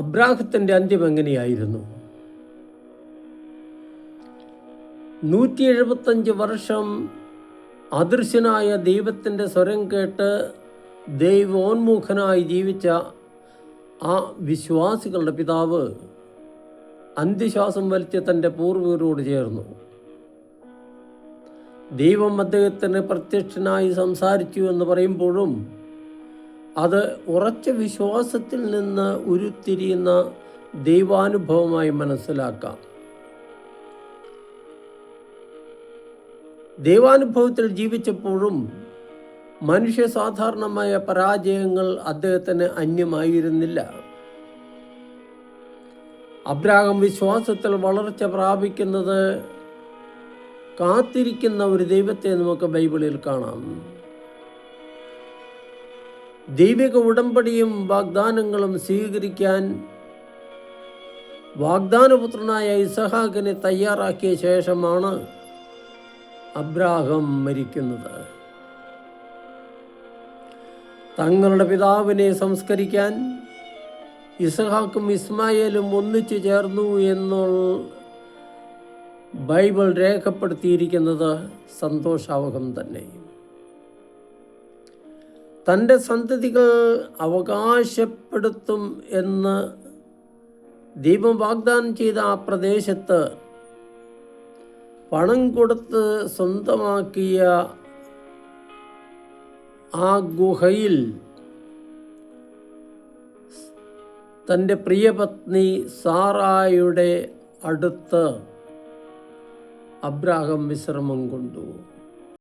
അബ്രാഹത്തിൻ്റെ അന്ത്യം എങ്ങനെയായിരുന്നു? 175 വർഷം അദൃശ്യനായ ദൈവത്തിൻ്റെ സ്വരം കേട്ട് ദൈവോന്മുഖനായി ജീവിച്ച ആ വിശ്വാസികളുടെ പിതാവ് അന്ത്യശ്വാസം വലിച്ച് തൻ്റെ പൂർവികരോട് ചേർന്നു. ദൈവം അദ്ദേഹത്തിന് പ്രത്യക്ഷനായി സംസാരിച്ചു എന്ന് പറയുമ്പോഴും അത് ഉറച്ച വിശ്വാസത്തിൽ നിന്ന് ഉരുത്തിരിയുന്ന ദൈവാനുഭവമായി മനസ്സിലാക്കാം. ദൈവാനുഭവത്തിൽ ജീവിച്ചപ്പോഴും മനുഷ്യ സാധാരണമായ പരാജയങ്ങൾ അദ്ദേഹത്തിന് അന്യമായിരുന്നില്ല. അബ്രാഹാം വിശ്വാസത്തിൽ വളർച്ച പ്രാപിക്കുന്നത് കാത്തിരിക്കുന്ന ഒരു ദൈവത്തെ നമുക്ക് ബൈബിളിൽ കാണാം. ദൈവിക ഉടമ്പടിയും വാഗ്ദാനങ്ങളും സ്വീകരിക്കാൻ വാഗ്ദാനപുത്രനായ ഇസഹാക്കിനെ തയ്യാറാക്കിയ ശേഷമാണ് അബ്രാഹാം മരിക്കുന്നത്. തങ്ങളുടെ പിതാവിനെ സംസ്കരിക്കാൻ ഇസഹാക്കും ഇസ്മായേലും ഒന്നിച്ചു ചേർന്നു എന്നുള്ള ബൈബിൾ രേഖപ്പെടുത്തിയിരിക്കുന്നത് സന്തോഷാവഹം തന്നെ. തൻ്റെ സന്തതികൾ അവകാശപ്പെടുത്തും എന്ന് ദൈവം വാഗ്ദാനം ചെയ്ത ആ പ്രദേശത്ത് പണം കൊടുത്ത് സ്വന്തമാക്കിയ ആ ഗുഹയിൽ തൻ്റെ പ്രിയപത്നി സാറായുടെ അടുത്ത് അബ്രാഹാം വിശ്രമം കൊണ്ടു.